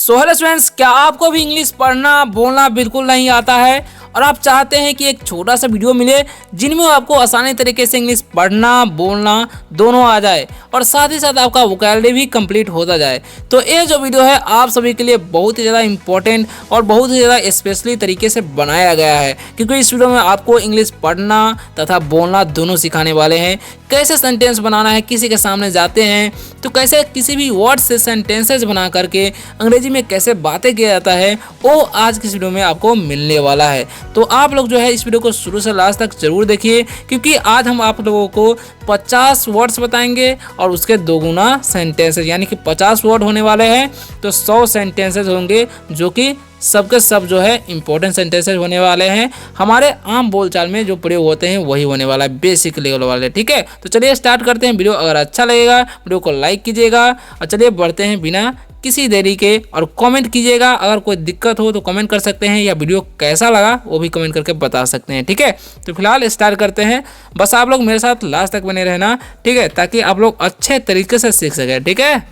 So hello students, क्या आपको भी इंग्लिश पढ़ना बोलना बिल्कुल नहीं आता है और आप चाहते हैं कि एक छोटा सा वीडियो मिले जिनमें आपको आसानी तरीके से इंग्लिश पढ़ना बोलना दोनों आ जाए और साथ ही साथ आपका वोकैबुलरी भी कंप्लीट होता जाए। तो ये जो वीडियो है आप सभी के लिए बहुत ही ज़्यादा इंपॉर्टेंट और बहुत ही ज़्यादा स्पेशली तरीके से बनाया गया है, क्योंकि इस वीडियो में आपको इंग्लिश पढ़ना तथा बोलना दोनों सिखाने वाले हैं। कैसे सेंटेंस बनाना है, किसी के सामने जाते हैं तो कैसे किसी भी वर्ड से सेंटेंसेस बना करके अंग्रेजी में कैसे बातें किया जाता है, वो आज की इस वीडियो में आपको मिलने वाला है। तो आप लोग जो है इस वीडियो को शुरू से लास्ट तक जरूर देखिए, क्योंकि आज हम आप लोगों को 50 वर्ड्स बताएंगे और उसके दोगुना सेंटेंसेस, यानी कि 50 वर्ड होने वाले हैं तो 100 सेंटेंसेस होंगे, जो कि सबके सब जो है इंपॉर्टेंट सेंटेंसेस होने वाले हैं। हमारे आम बोलचाल में जो प्रयोग होते हैं वही होने वाला है, बेसिक लेवल वाले। ठीक है, तो चलिए स्टार्ट करते हैं। वीडियो अगर अच्छा लगेगा वीडियो को लाइक कीजिएगा और चलिए बढ़ते हैं बिना किसी देरी के, और कमेंट कीजिएगा। अगर कोई दिक्कत हो तो कमेंट कर सकते हैं, या वीडियो कैसा लगा वो भी कमेंट करके बता सकते हैं। ठीक है, तो फिलहाल स्टार्ट करते हैं। बस आप लोग मेरे साथ लास्ट तक बने रहना, ठीक है, ताकि आप लोग अच्छे तरीके से सीख सकें। ठीक है,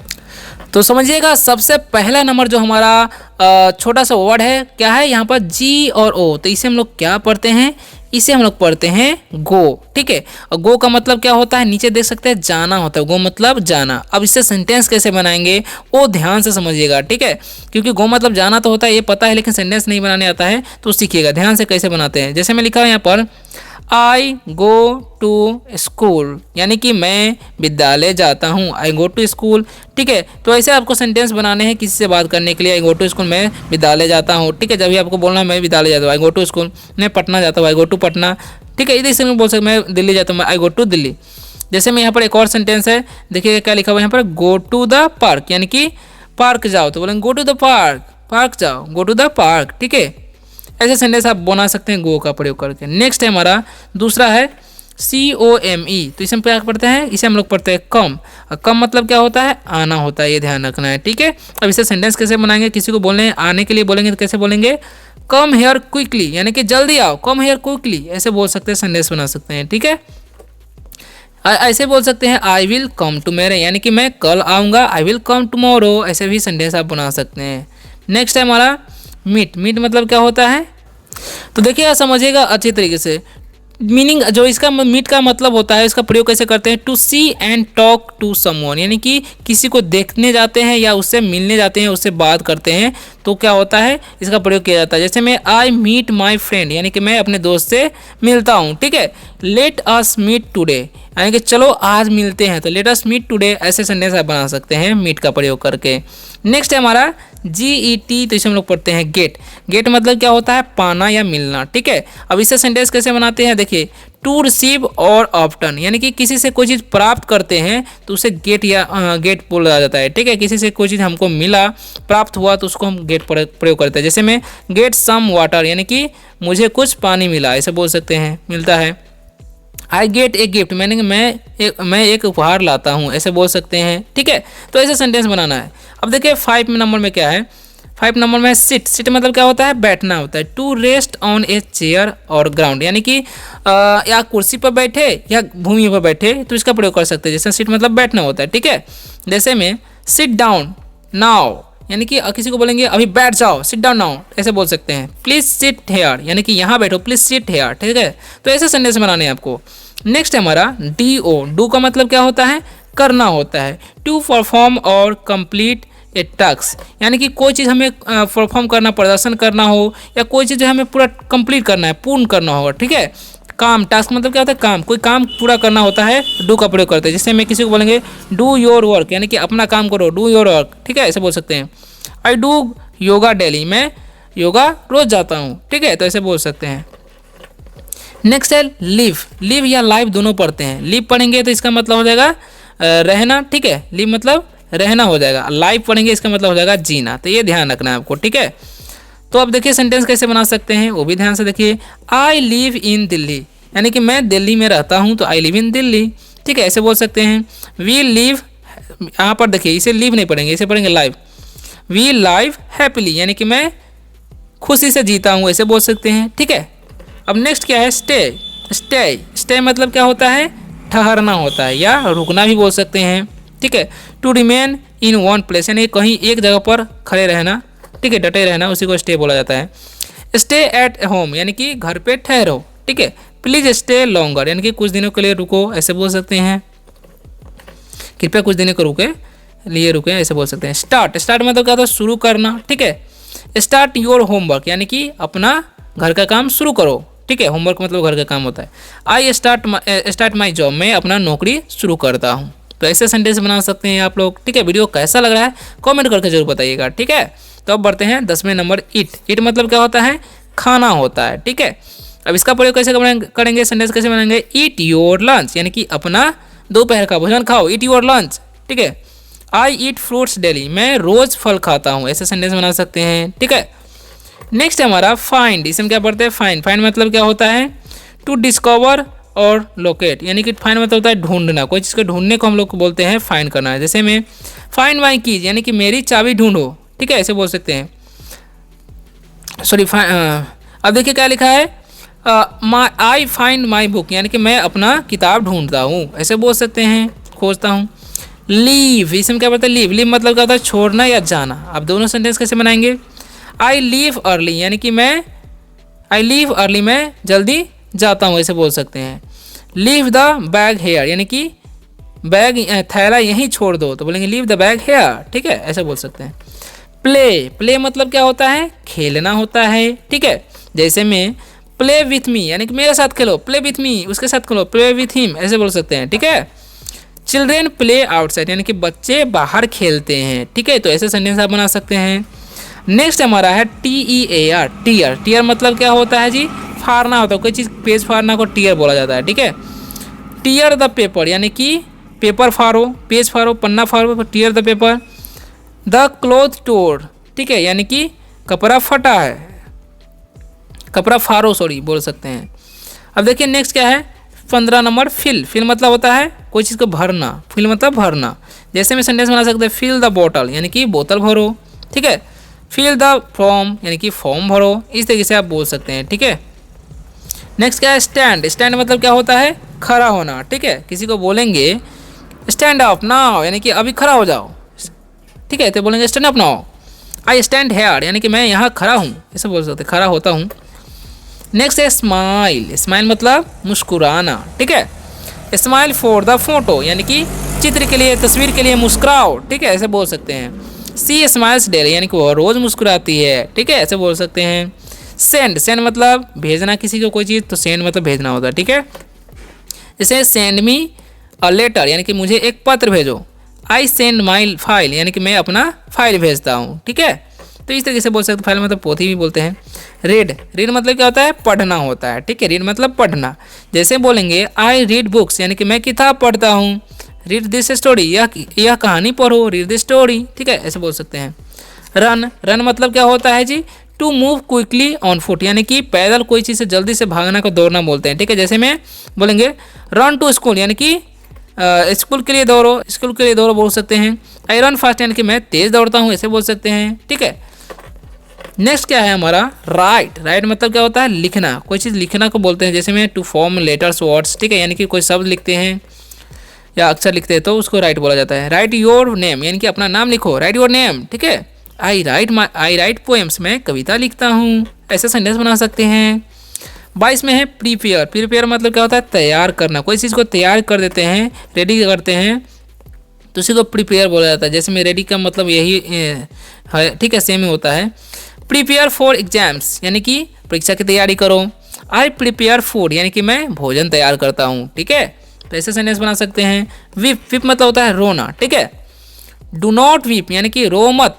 तो समझिएगा सबसे पहला नंबर जो हमारा छोटा सा वर्ड है, क्या है यहाँ पर जी और ओ। तो इसे हम लोग क्या पढ़ते हैं, इसे हम लोग पढ़ते हैं गो। ठीक है, और गो का मतलब क्या होता है, नीचे देख सकते हैं जाना होता है, गो मतलब जाना। अब इससे सेंटेंस कैसे बनाएंगे वो ध्यान से समझिएगा। ठीक है, क्योंकि गो मतलब जाना तो होता है ये पता है, लेकिन सेंटेंस नहीं बनाने आता है तो सीखिएगा ध्यान से कैसे बनाते हैं। जैसे मैं लिखा हूँ यहाँ पर आई गो टू स्कूल, यानी कि मैं विद्यालय जाता हूँ। आई गो टू स्कूल। ठीक है, तो ऐसे आपको सेंटेंस बनाने हैं किसी से बात करने के लिए। आई गो टू स्कूल, मैं विद्यालय जाता हूँ। ठीक है, जब भी आपको बोलना है मैं विद्यालय जाता हूँ, आई गो टू स्कूल। मैं पटना जाता हूँ, आई गो टू पटना। ठीक है, इधर से बोल सकते मैं दिल्ली जाता हूँ, आई गो टू दिल्ली। जैसे मैं यहाँ पर एक और सेंटेंस है, देखिए क्या लिखा हुआ है यहाँ पर, गो टू द पार्क, यानी कि पार्क जाओ। तो बोलेंगे go to the park, park जाओ, गो टू द पार्क। ठीक है, ऐसे सेंटेंस आप बना सकते हैं गो का प्रयोग करके। नेक्स्ट है हमारा दूसरा है COME। तो इसे हम क्या पढ़ते हैं, इसे हम लोग पढ़ते हैं कम। और कम मतलब क्या होता है, आना होता है, ये ध्यान रखना है। ठीक है, अब इसे सेंटेंस कैसे बनाएंगे, किसी को बोलने आने के लिए बोलेंगे तो कैसे बोलेंगे, कम हेयर क्विकली, यानी कि जल्दी आओ, कम हेयर क्विकली, ऐसे बोल सकते हैं, सेंटेंस बना सकते हैं। ठीक है, ऐसे बोल सकते हैं आई विल कम टुमारो, यानी कि मैं कल आऊँगा, आई विल कम टुमारो, ऐसे भी सेंटेंस आप बना सकते हैं। नेक्स्ट है हमारा मीट। मीट मतलब क्या होता है, तो देखिए आप समझिएगा अच्छी तरीके से। मीनिंग जो इसका मीट का मतलब होता है, इसका प्रयोग कैसे करते हैं, to see and talk to someone, यानी कि किसी को देखने जाते हैं या उससे मिलने जाते हैं, उससे बात करते हैं तो क्या होता है, इसका प्रयोग किया जाता है। जैसे मैं आई मीट माई फ्रेंड, यानी कि मैं अपने दोस्त से मिलता हूँ। ठीक है, लेट अस मीट टुडे, यानी कि चलो आज मिलते हैं, तो लेट अस मीट टुडे, ऐसे सेंटेंस आप बना सकते हैं मीट का प्रयोग करके। नेक्स्ट है हमारा GET। तो इसे हम लोग पढ़ते हैं गेट। गेट मतलब क्या होता है, पाना या मिलना। ठीक है, अब इससे सेंटेंस कैसे बनाते हैं, देखिए टू रिसीव और ऑफ्टन, यानी कि किसी से कोई चीज़ प्राप्त करते हैं तो उसे गेट या गेट बोला जाता है। ठीक है, किसी से कोई चीज़ हमको मिला, प्राप्त हुआ, तो उसको हम गेट प्रयोग करते हैं। जैसे मैं गेट सम वाटर, यानी कि मुझे कुछ पानी मिला, ऐसे बोल सकते हैं, मिलता है। आई गेट ए गिफ्ट, मैंने मैं एक उपहार लाता हूँ, ऐसे बोल सकते हैं। ठीक है, तो ऐसे सेंटेंस बनाना है। अब देखिए 5 नंबर में क्या है, 5 नंबर में सिट। सिट मतलब क्या होता है, बैठना होता है। To rest on a chair और ग्राउंड, यानी कि या कुर्सी पर बैठे या भूमि पर बैठे, तो इसका प्रयोग कर सकते हैं। जैसे सिट मतलब बैठना होता है। ठीक है, जैसे में सिट डाउन नाउ, यानी कि किसी को बोलेंगे अभी बैठ जाओ, सिट डाउन नाउ, ऐसे बोल सकते हैं। प्लीज सिट हेयर, यानी कि यहाँ बैठो, प्लीज सिट हेयर। ठीक है, तो ऐसे सेंटेंस बनाने हैं आपको। नेक्स्ट है हमारा DO। डू का मतलब क्या होता है, करना होता है। टू परफॉर्म और कंप्लीट ए टास्क, यानी कि कोई चीज़ हमें परफॉर्म करना, प्रदर्शन करना हो, या कोई चीज़ हमें पूरा कंप्लीट करना है, पूर्ण करना होगा। ठीक है, काम, टास्क मतलब क्या होता है, काम, कोई काम पूरा करना होता है, डू का प्रयोग करते हैं। जैसे मैं किसी को बोलेंगे डू योर वर्क, यानी कि अपना काम करो, डू योर वर्क। ठीक है, ऐसे बोल सकते हैं। आई डू योगा डेली, मैं योगा रोज जाता हूँ। ठीक है, तो ऐसे बोल सकते हैं। नेक्स्ट है लिव। लिव या लाइव दोनों पढ़ते हैं। लिव पढ़ेंगे तो इसका मतलब हो जाएगा रहना। ठीक है, लिव मतलब रहना हो जाएगा। लाइव पढ़ेंगे इसका मतलब हो जाएगा जीना। तो ये ध्यान रखना है आपको। ठीक है, तो अब देखिए सेंटेंस कैसे बना सकते हैं वो भी ध्यान से देखिए। आई लिव इन दिल्ली, यानी कि मैं दिल्ली में रहता हूँ, तो आई लिव इन दिल्ली। ठीक है, ऐसे बोल सकते हैं। वी लिव, यहाँ पर देखिए इसे लिव नहीं पढ़ेंगे, इसे पढ़ेंगे लाइव। वी लाइव हैप्पीली, यानी कि मैं खुशी से जीता हूँ, ऐसे बोल सकते हैं। ठीक है, अब नेक्स्ट क्या है, स्टे। स्टे, स्टे मतलब क्या होता है, ठहरना होता है या रुकना भी बोल सकते हैं। ठीक है, to remain in one place, यानी कहीं एक जगह पर खड़े रहना, ठीक है, डटे रहना, उसी को स्टे बोला जाता है। स्टे एट होम यानी कि घर पे ठहरो, ठीक है। प्लीज स्टे लॉन्गर यानी कि कुछ दिनों के लिए रुको, ऐसे बोल सकते हैं, कृपया कुछ दिनों के लिए रुके, ऐसे बोल सकते हैं। स्टार्ट, स्टार्ट मतलब क्या होता है, शुरू करना, ठीक है। स्टार्ट योर होमवर्क यानी कि अपना घर का काम शुरू करो, ठीक है। होमवर्क मतलब घर का काम होता है। आई स्टार्ट माई जॉब, मैं अपना नौकरी शुरू करता हूँ। तो ऐसे सेंटेंस बना सकते हैं आप लोग, ठीक है। वीडियो कैसा लग रहा है कमेंट करके जरूर बताइएगा, ठीक है। तो अब बढ़ते हैं 10वें नंबर, ईट। ईट मतलब क्या होता है, खाना होता है, ठीक है। अब इसका प्रयोग कैसे करेंगे, सेंटेंस कैसे बनाएंगे, ईट योर लंच यानी कि अपना दोपहर का भोजन खाओ, ईट योर लंच, ठीक है। आई ईट फ्रूट्स डेली, मैं रोज फल खाता हूँ, ऐसे सेंटेंस बना सकते हैं, ठीक है। नेक्स्ट है हमारा फाइंड। इसमें क्या पढ़ते हैं, फाइंड। फाइंड मतलब क्या होता है, टू डिस्कवर और लोकेट यानी कि फाइंड मतलब होता है ढूंढना, कोई चीज़ को ढूंढने को हम लोग को बोलते हैं फाइंड करना है। जैसे में फाइंड माई कीज यानी कि मेरी चाबी ढूंढो, ठीक है, ऐसे बोल सकते हैं। सॉरी, अब देखिए क्या लिखा है, आई फाइंड माई बुक यानी कि मैं अपना किताब ढूंढता हूँ, ऐसे बोल सकते हैं, खोजता हूँ। लीव, इसमें क्या पड़ता है, लीव। लीव मतलब क्या होता है, छोड़ना या जाना। अब दोनों सेंटेंस कैसे बनाएंगे, आई लीव अर्ली यानी कि मैं जल्दी जाता हूँ, ऐसे बोल सकते हैं। लीव द बैग हेयर यानी कि बैग थैला यहीं छोड़ दो, तो बोलेंगे लीव द बैग हेयर, ठीक है, ऐसे बोल सकते हैं। प्ले मतलब क्या होता है, खेलना होता है, ठीक है। जैसे में प्ले विथ मी यानी कि मेरे साथ खेलो, प्ले विथ मी उसके साथ खेलो, प्ले विथ हिम, ऐसे बोल सकते हैं, ठीक है। चिल्ड्रेन प्ले आउटसाइड यानी कि बच्चे बाहर खेलते हैं, ठीक है। तो ऐसे सेंटेंस आप बना सकते हैं। नेक्स्ट हमारा है TEAR, टीयर। टीयर मतलब क्या होता है जी, फाड़ना होता है, कोई चीज़ पेज फाड़ना को टीयर बोला जाता है, ठीक है। टीयर द पेपर यानी कि पेपर फाड़ो, पेज फाड़ो, पन्ना फाड़ो, tear the paper. The cloth tore, ठीक है, यानी कि कपड़ा फटा है, कपड़ा फाड़ो, सॉरी बोल सकते हैं। अब देखिए नेक्स्ट क्या है, 15 नंबर फिल। फिल मतलब होता है कोई चीज़ को भरना, फिल मतलब भरना। जैसे में सेंटेंस बना सकते हैं, फिल द बॉटल यानी कि बोतल भरो, ठीक है। फिल द फॉर्म यानी कि फॉर्म भरो, इस तरीके से आप बोल सकते हैं, ठीक है। नेक्स्ट क्या है, स्टैंड। स्टैंड मतलब क्या होता है, खड़ा होना, ठीक है। किसी को बोलेंगे स्टैंड अप नाउ यानी कि अभी खड़ा हो जाओ, ठीक है, तो बोलेंगे stand up now. I stand hair यानी कि मैं यहाँ खड़ा हूँ, ऐसे बोल सकते, खड़ा होता हूँ। नेक्स्ट है स्माइल। स्माइल मतलब मुस्कुराना, ठीक है। स्माइल फॉर द फोटो यानी कि चित्र के लिए, तस्वीर के लिए मुस्कुराओ, ठीक है, ऐसे बोल सकते हैं। सी स्माइल्स डेली यानी कि वह रोज़ मुस्कुराती है, ठीक है, ऐसे बोल सकते हैं। सेंड, सेंड मतलब भेजना किसी को कोई चीज़, तो सेंड मतलब भेजना होता है, ठीक है। जैसे सेंड मी अ लेटर यानी कि मुझे एक पत्र भेजो। आई सेंड माई फाइल यानी कि मैं अपना फाइल भेजता हूँ, ठीक है। तो इस तरीके से बोल सकते, फाइल मतलब पोथी भी बोलते हैं। रीड, रीड मतलब क्या होता है, पढ़ना होता है, ठीक है। रीड मतलब पढ़ना। जैसे बोलेंगे आई रीड बुक्स यानी कि मैं किताब पढ़ता हूँ। रीड दिस स्टोरी, यह कहानी पढ़ो, रीड दिस स्टोरी, ठीक है, ऐसे बोल सकते हैं। रन, रन मतलब क्या होता है जी, to move quickly on foot यानी कि पैदल कोई चीज़ से जल्दी से भागना को दौड़ना बोलते हैं, ठीक है। जैसे में बोलेंगे रन टू स्कूल यानी कि स्कूल के लिए दौड़ो, स्कूल के लिए दौड़ो बोल सकते हैं। आई रन फास्ट यानी कि मैं तेज़ दौड़ता हूँ, ऐसे बोल सकते हैं, ठीक है। नेक्स्ट क्या है हमारा, राइट। राइट मतलब क्या होता है, लिखना, कोई चीज़ लिखना को बोलते हैं। जैसे में टू फॉर्म लेटर्स वर्ड्स, ठीक है, यानी कि कोई शब्द लिखते हैं या अक्षर लिखते हैं तो उसको राइट बोला जाता है। राइट योर नेम यानी कि अपना नाम लिखो, राइट योर नेम, ठीक है। आई राइट पोएम्स, मैं कविता लिखता हूँ, ऐसे सेंटेंस बना सकते हैं। 22 में है प्रीपेयर। प्रीपेयर मतलब क्या होता है, तैयार करना, कोई चीज़ को तैयार कर देते हैं, रेडी करते हैं, तो उसी को प्रीपेयर बोला जाता है। जैसे में रेडी का मतलब यही है, ठीक है, सेम ही होता है। प्रिपेयर फॉर एग्जाम्स यानी कि परीक्षा की तैयारी करो। आई प्रिपेयर फूड यानी कि मैं भोजन तैयार करता हूँ, ठीक है, तो ऐसे सेंटेंस बना सकते हैं। वीप, वीप मतलब होता है रोना, ठीक है। डू नॉट वीप यानी कि रो मत।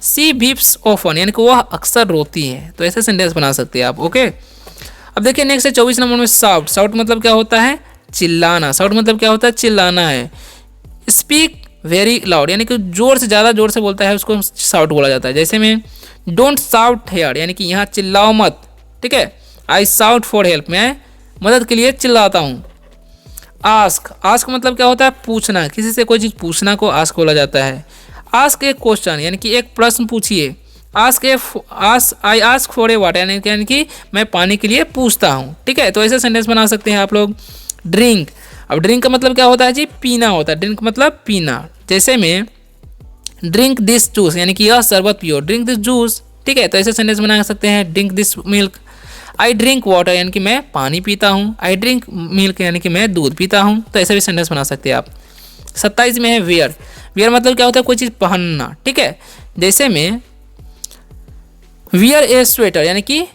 सी वीप्स ऑफन यानी कि वह अक्सर रोती है, तो ऐसे सेंटेंस बना सकते हैं आप, ओके। अब देखिए नेक्स्ट है 24 नंबर में साउट। साउट मतलब क्या होता है, चिल्लाना। साउट मतलब क्या होता है, चिल्लाना है। स्पीक वेरी लाउड यानी कि जोर से, ज़्यादा जोर से बोलता है उसको साउट बोला जाता है। जैसे में डोंट साउट हेयर यानी कि यहाँ चिल्लाओ मत, ठीक है। आई साउट फॉर हेल्प, मैं मदद के लिए चिल्लाता हूँ। आस्क, आस्क मतलब क्या होता है, पूछना, किसी से कोई चीज़ पूछना को आस्क बोला जाता है। आस्क ए क्वेश्चन यानी कि एक प्रश्न पूछिए। I ask for a water यानी कि मैं पानी के लिए पूछता हूँ, ठीक है, तो ऐसे सेंटेंस बना सकते हैं आप लोग। ड्रिंक, अब ड्रिंक का मतलब क्या होता है जी, पीना होता है। ड्रिंक मतलब पीना। जैसे में ड्रिंक दिस जूस यानी कि यह शरबत पियो, ड्रिंक दिस जूस, ठीक है। तो ऐसे सेंटेंस बना सकते हैं। Drink this milk, I drink water यानी कि मैं पानी पीता हूँ, आई ड्रिंक मिल्क यानी कि मैं दूध पीता हूँ। तो ऐसे भी सेंटेंस बना सकते हैं आप। 27 में है वियर। वियर मतलब क्या होता है, कोई चीज़ पहनना, ठीक है। जैसे में वियर ए स्वेटर यानी कि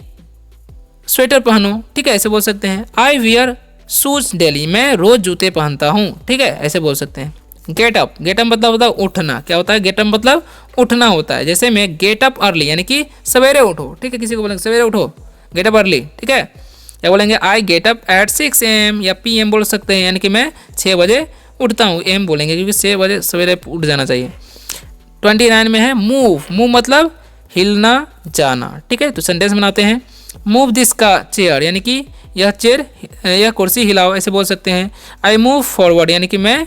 स्वेटर पहनो, ठीक है, ऐसे बोल सकते हैं। आई वियर शूज डेली, मैं रोज जूते पहनता हूँ, ठीक है, ऐसे बोल सकते हैं। गेट अप, गेट अप मतलब होता है उठना, क्या होता है, गेट अप मतलब उठना होता है। जैसे में गेट अप अर्ली यानी कि सवेरे उठो, ठीक है, किसी को बोलेंगे सवेरे उठो, गेट अप अर्ली, ठीक है। या बोलेंगे I get up at 6 AM या PM बोल सकते हैं, यानी कि मैं 6 बजे उठता हूँ, एम बोलेंगे क्योंकि 6 बजे सवेरे उठ जाना चाहिए। 29 में है मूव। मूव मतलब हिलना जाना, ठीक है। तो सेंटेंस बनाते हैं। मूव दिस का चेयर यानी कि यह चेयर, यह कुर्सी हिलाओ, ऐसे बोल सकते हैं। आई मूव फॉरवर्ड यानी कि मैं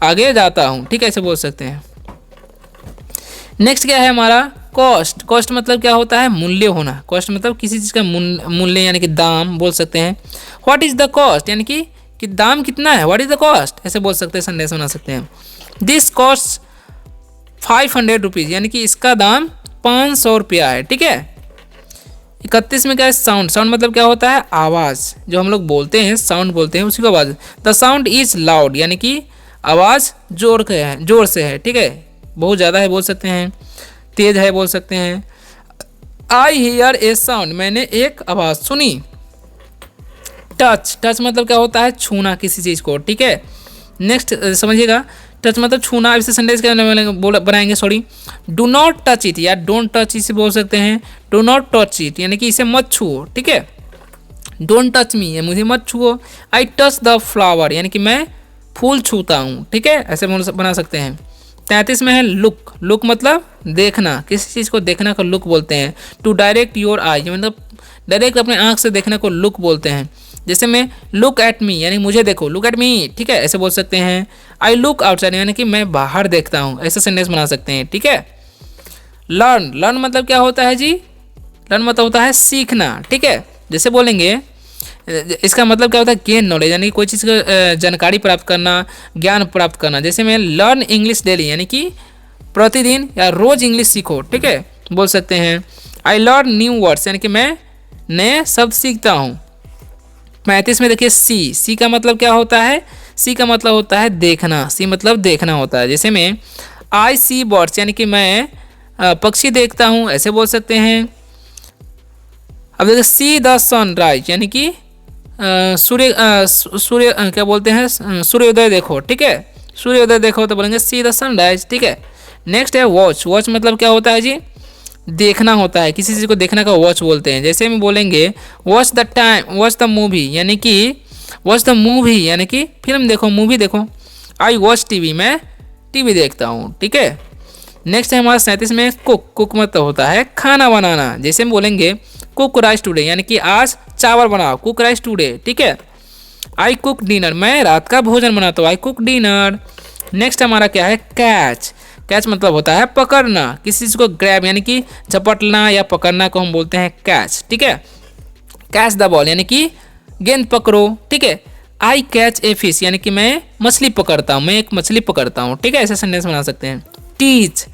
आगे जाता हूँ, ठीक है, ऐसे बोल सकते हैं। नेक्स्ट क्या है हमारा, कॉस्ट। कॉस्ट मतलब क्या होता है, मूल्य होना। कॉस्ट मतलब किसी चीज़ का मूल्य यानी कि दाम बोल सकते हैं। व्हाट इज़ द कॉस्ट यानी कि दाम कितना है, व्हाट इज़ द कॉस्ट, ऐसे बोल सकते हैं, सेंटेंस बना सकते हैं। दिस कॉस्ट 500 रुपीज़ यानी कि इसका दाम 500 रुपया है, ठीक है। 31 में क्या है, साउंड। साउंड मतलब क्या होता है, आवाज़, जो हम लोग बोलते हैं साउंड बोलते हैं उसी को आवाज़। द साउंड इज लाउड यानी कि आवाज़ जोर से है, ठीक है, बहुत ज़्यादा है बोल सकते हैं, तेज है बोल सकते हैं। आई हियर ए साउंड, मैंने एक आवाज़ सुनी। टच, टच मतलब क्या होता है, छूना किसी चीज़ को, ठीक है। नेक्स्ट समझिएगा, टच मतलब छूना। इसे सेंटेंस क्या बनाएंगे, sorry, do not touch it या डोंट टच इसे बोल सकते हैं। डू नॉट टच इट यानी कि इसे मत छुओ, ठीक है। डोंट टच मी या मुझे मत छुओ। आई टच द फ्लावर यानी कि मैं फूल छूता हूँ, ठीक है, ऐसे बना सकते हैं। 33 में है लुक। लुक मतलब देखना, किसी चीज़ को देखना को लुक बोलते हैं। टू डायरेक्ट योर आई मतलब डायरेक्ट अपने आँख से देखने को लुक बोलते हैं। जैसे मैं लुक एट मी यानी मुझे देखो, लुक एट मी, ठीक है, ऐसे बोल सकते हैं। आई लुक आउटसाइड यानी कि मैं बाहर देखता हूँ, ऐसे सेंटेंस बना सकते हैं, ठीक है। लर्न, लर्न मतलब क्या होता है जी, लर्न मतलब होता है सीखना, ठीक है। जैसे बोलेंगे, इसका मतलब क्या होता है, गेन नॉलेज यानी कि कोई चीज़ का जानकारी प्राप्त करना, ज्ञान प्राप्त करना। जैसे मैं लर्न इंग्लिश डेली यानी कि प्रतिदिन या रोज़ इंग्लिश सीखो, ठीक है, बोल सकते हैं। आई लर्न न्यू वर्ड्स यानी कि मैं नए शब्द सीखता हूँ। 35 में देखिए सी। सी का मतलब क्या होता है, सी का मतलब होता है देखना, सी मतलब देखना होता है। जैसे में आई सी बर्ड्स यानी कि मैं पक्षी देखता हूँ, ऐसे बोल सकते हैं। अब देखिए सी द सनराइज यानी कि सूर्य क्या बोलते हैं, सूर्योदय देखो, ठीक है, सूर्योदय देखो तो बोलेंगे सी द सनराइज, ठीक है। नेक्स्ट है वॉच। वॉच मतलब क्या होता है जी, देखना होता है, किसी चीज़ को देखने का वॉच बोलते हैं। जैसे में बोलेंगे watch the time, watch the movie यानी कि वॉच द मूवी यानी कि फिल्म देखो, मूवी देखो। आई वॉच टीवी, मैं टीवी देखता हूँ, ठीक है। नेक्स्ट है हमारा 37 में कुक। कुक मतलब होता है खाना बनाना। जैसे हम बोलेंगे कुक राइस टुडे यानी कि आज चावल बनाओ, कुक राइस टुडे, ठीक है। आई कुक डिनर, मैं रात का भोजन बनाता हूँ, आई कुक डिनर। नेक्स्ट हमारा क्या है, कैच। कैच मतलब होता है पकड़ना, किसी चीज़ को ग्रैब यानी कि झपटना या पकड़ना को हम बोलते हैं कैच, ठीक है। कैच द बॉल यानी कि गेंद पकड़ो, ठीक है। आई कैच ए फिश यानी कि मैं मछली पकड़ता हूँ, मैं एक मछली पकड़ता हूँ, ठीक है, ऐसे सेंटेंस बना सकते हैं। टीच।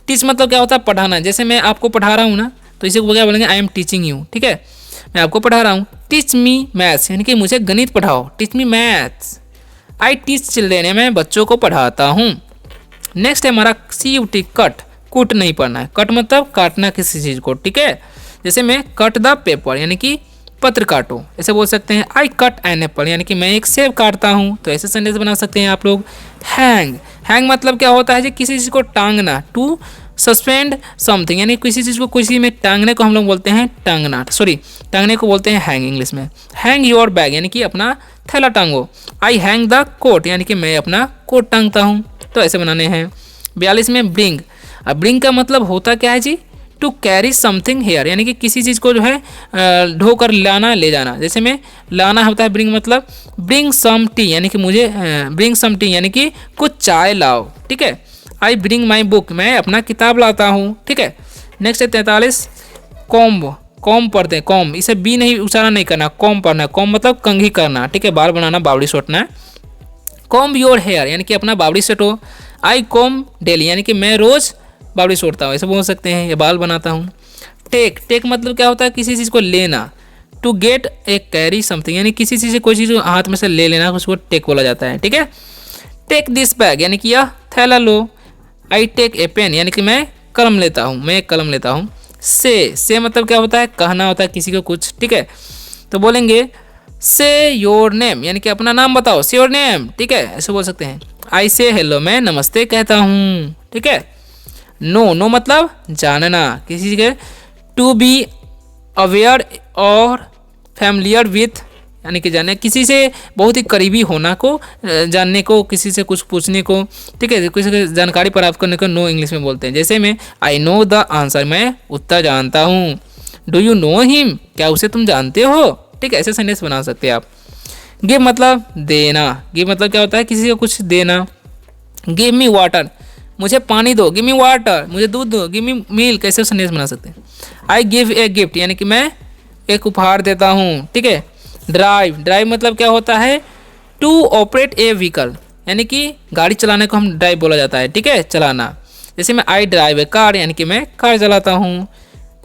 टीच मतलब क्या होता है, पढ़ाना। जैसे मैं आपको पढ़ा रहा हूँ ना, तो इसी को क्या बोलेंगे, आई एम टीचिंग यू, ठीक है, मैं आपको पढ़ा रहा हूँ। टीच मी मैथ्स यानी कि मुझे गणित पढ़ाओ, teach me maths. I teach children या मैं बच्चों को पढ़ाता हूँ। नेक्स्ट है हमारा CUT, कट। कूट नहीं पढ़ना है, कट मतलब काटना किसी चीज़ को, ठीक है। जैसे मैं कट द पेपर यानी कि पत्र काटो, ऐसे बोल सकते हैं। आई कट एन एप्पल यानी कि मैं एक सेब काटता हूँ, तो ऐसे सेंटेंस बना सकते हैं आप लोग। हैंग। हैंग मतलब क्या होता है जी, किसी चीज़ को टांगना। टू सस्पेंड समथिंग यानी किसी चीज़ को किसी में टांगने को हम लोग बोलते हैं टांगना, सॉरी टांगने को बोलते हैं हैंग इंग्लिश में। हैंग योर बैग यानी कि अपना थैला टांगो। आई हैंग द कोट यानी कि मैं अपना कोट टांगता हूँ, तो ऐसे बनाने हैं। 42 में ब्रिंग। अब ब्रिंग का मतलब होता क्या है जी, टू कैरी समथिंग हेयर यानी कि किसी चीज़ को जो है ढोकर लाना, ले जाना। जैसे में लाना होता है ब्रिंग मतलब ब्रिंग सम टी यानी कि मुझे ब्रिंग सम टी यानी कि कुछ चाय लाओ, ठीक है। आई ब्रिंग माई बुक, मैं अपना किताब लाता हूँ, ठीक है। नेक्स्ट है 43 कॉम्ब। कॉम्ब पढ़ते हैं, कॉम्ब, इसे बी नहीं उच्चारण नहीं करना, कॉम्ब पढ़ना है। कॉम्ब मतलब कंघी करना, ठीक है, बाल बनाना, बावड़ी सोटना है। कॉम्ब योर हेयर यानी कि अपना बावड़ी सेटो। आई कॉम डेली यानी कि मैं रोज़ बावड़ी छोड़ता हूँ, ऐसे बोल सकते हैं, या बाल बनाता हूँ। टेक, टेक मतलब क्या होता है, किसी चीज़ को लेना। To get a carry something यानी किसी चीज़ से कोई चीज़ हाथ में से ले लेना, उसको टेक बोला जाता है, ठीक है। टेक दिस बैग यानी कि यह थैला लो। आई टेक ए पेन यानी कि मैं कलम लेता हूँ, मैं एक कलम लेता हूँ। से मतलब क्या होता है, कहना होता है किसी को कुछ, ठीक है। तो बोलेंगे से योर नेम यानी कि अपना नाम बताओ, से योर नेम, ठीक है, ऐसे बोल सकते हैं। आई से हेलो मैं नमस्ते कहता हूँ, ठीक है। नो, नो मतलब जानना किसी के। टू बी अवेयर और फैमिलियर विथ यानी कि जानने, किसी से बहुत ही करीबी होना को, जानने को, किसी से कुछ पूछने को, ठीक है, किसी की जानकारी प्राप्त करने को नो इंग्लिश में बोलते हैं। जैसे में आई नो द आंसर मैं उत्तर जानता हूँ। डू यू नो हिम क्या उसे तुम जानते हो, ठीक है, ऐसे सेंटेंस बना सकते हैं आप। गिव मतलब देना, गिव मतलब क्या होता है, किसी को कुछ देना। गिव मी वाटर मुझे पानी दो, गिव मी वाटर मुझे दूध दो, गिव मी मिल्क, कैसे संदेश बना सकते हैं। आई गिव ए गिफ्ट यानी कि मैं एक उपहार देता हूँ, ठीक है। ड्राइव, ड्राइव मतलब क्या होता है, टू ऑपरेट ए व्हीकल यानी कि गाड़ी चलाने को हम ड्राइव बोला जाता है, ठीक है, चलाना। जैसे मैं आई ड्राइव ए कार यानी कि मैं कार चलाता हूँ।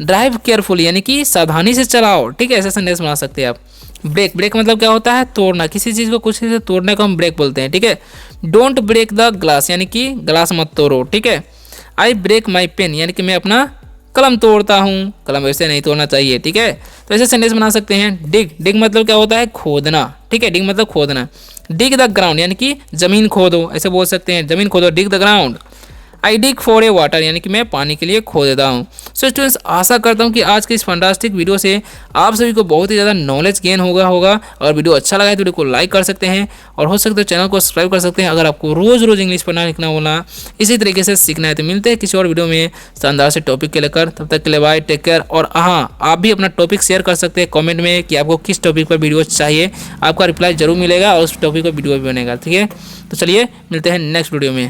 ड्राइव केयरफुली यानी कि सावधानी से चलाओ, ठीक है, ऐसे संदेश बना सकते हैं आप। ब्रेक, ब्रेक मतलब क्या होता है, तोड़ना, किसी चीज़ को कुछ से तोड़ने को हम ब्रेक बोलते हैं, ठीक है। डोंट ब्रेक द ग्लास यानी कि ग्लास मत तोड़ो, ठीक है। आई ब्रेक माई पेन यानी कि मैं अपना कलम तोड़ता हूँ, कलम वैसे नहीं तोड़ना चाहिए, ठीक है। तो ऐसे सेंटेंस बना सकते हैं। डिग, डिग मतलब क्या होता है, खोदना, ठीक है, डिग मतलब खोदना। डिग द ग्राउंड यानी कि जमीन खोदो, ऐसे बोल सकते हैं, जमीन खोदो, डिग the ground. I dig for a water यानी कि मैं पानी के लिए खो देता हूँ। सो स्टूडेंट्स, आशा करता हूँ कि आज के इस फंटास्टिक वीडियो से आप सभी को बहुत ही ज़्यादा नॉलेज गेन होगा। और वीडियो अच्छा लगा है तो वीडियो को लाइक कर सकते हैं, और हो सकता है चैनल को सब्सक्राइब कर सकते हैं। अगर आपको रोज़ रोज़ इंग्लिश पढ़ना, लिखना, बोलना इसी तरीके से सीखना है तो मिलते हैं किसी और वीडियो में शानदार से टॉपिक के लेकर। तब तक के लिए बाय, टेक केयर। और हाँ, आप भी अपना टॉपिक शेयर कर सकते हैं कॉमेंट में कि आपको किस टॉपिक पर वीडियो चाहिए, आपका रिप्लाई जरूर मिलेगा और उस टॉपिक पर वीडियो भी बनेगा, ठीक है। तो चलिए मिलते हैं नेक्स्ट वीडियो में।